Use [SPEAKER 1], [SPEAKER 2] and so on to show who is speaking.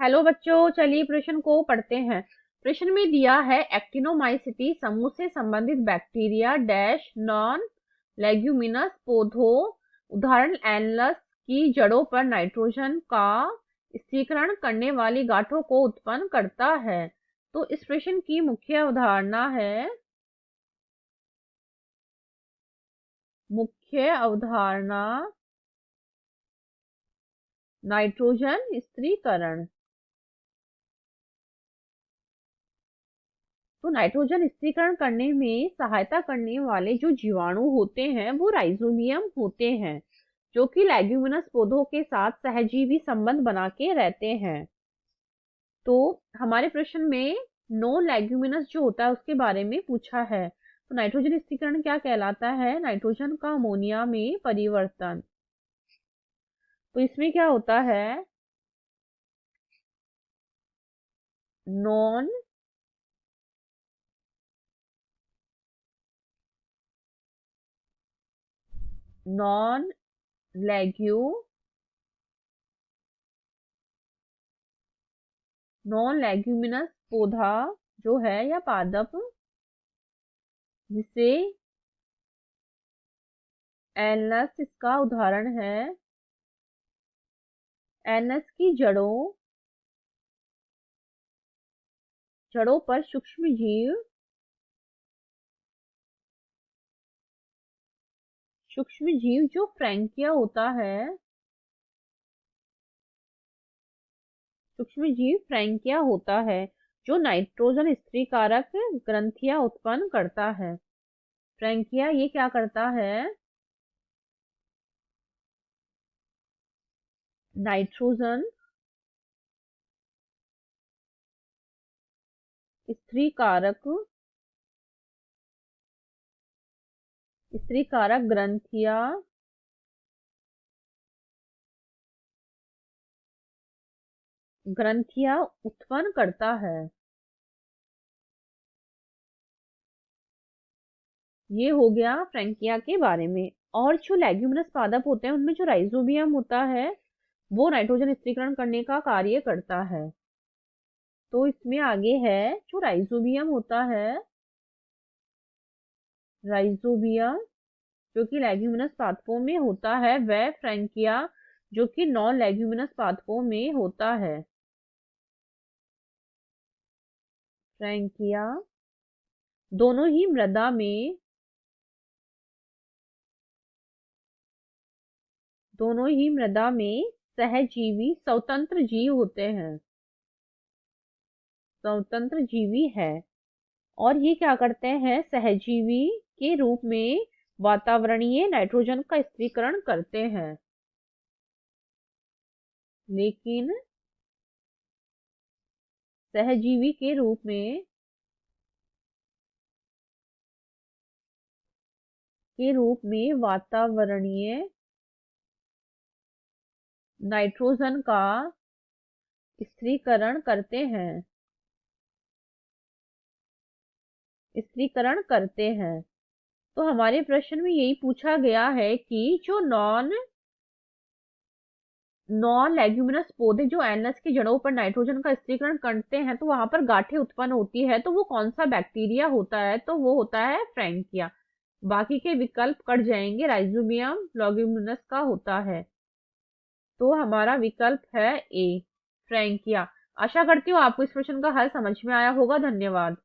[SPEAKER 1] Hello बच्चों, चलिए प्रश्न को पढ़ते हैं। प्रश्न में दिया है एक्टिनोमाइसीटी समूह से संबंधित बैक्टीरिया डैश नॉन लेग्यूमिनस पौधों उदाहरण एनलस की जड़ों पर नाइट्रोजन का स्थिरीकरण करने वाली गांठों को उत्पन्न करता है। तो इस प्रश्न की मुख्य अवधारणा है नाइट्रोजन स्थिरीकरण। तो नाइट्रोजन स्थिरीकरण करने में सहायता करने वाले जो जीवाणु होते हैं वो राइजोबियम होते हैं, जो कि लेग्यूमिनस पौधों के साथ सहजीवी संबंध बना के रहते हैं। तो हमारे प्रश्न में नो लेग्यूमिनस जो होता है उसके बारे में पूछा है। तो नाइट्रोजन स्थिरीकरण क्या कहलाता है? नाइट्रोजन का अमोनिया में परिवर्तन। तो इसमें क्या होता है? नॉन नॉन नॉन लेग्यूमिनस पौधा जो है या पादप जिसे एनलस इसका उदाहरण है। एनलस की जड़ों पर सूक्ष्म जीव जो फ्रैंकिया होता है, सूक्ष्म जीव फ्रैंकिया होता है जो नाइट्रोजन स्थिरीकारक ग्रंथियां उत्पन्न करता है। फ्रैंकिया ये क्या करता है? नाइट्रोजन स्थिरीकारक ग्रंथियां उत्पन्न करता है। ये हो गया फ्रैंकिया के बारे में। और जो लेग्यूमिनस पादप होते हैं उनमें जो राइजोबियम होता है वो नाइट्रोजन स्थिरीकरण करने का कार्य करता है। तो इसमें आगे है जो राइजोबियम होता है, राइजोबियम जो कि लेग्यूमिनस पादपों में होता है, वह फ्रैंकिया जो कि नॉन लेग्यूमिनस पादपों में होता है। फ्रैंकिया दोनों ही मृदा में सहजीवी स्वतंत्र जीव होते हैं, स्वतंत्र जीवी है। और ये क्या करते हैं? सहजीवी के रूप में वातावरणीय नाइट्रोजन का स्थिरीकरण करते हैं। लेकिन सहजीवी के रूप में वातावरणीय नाइट्रोजन का स्थिरीकरण करते हैं। तो हमारे प्रश्न में यही पूछा गया है कि जो नॉन लेग्यूमिनस पौधे जो एनस की जड़ों पर नाइट्रोजन का स्थिरीकरण करते हैं तो वहां पर गांठें उत्पन्न होती है, तो वो कौन सा बैक्टीरिया होता है? तो वो होता है फ्रैंकिया। बाकी के विकल्प कट जाएंगे, राइजोबियम लेग्यूमिनस का होता है। तो हमारा विकल्प है ए, फ्रैंकिया। आशा करती हूँ आपको इस प्रश्न का हल समझ में आया होगा। धन्यवाद।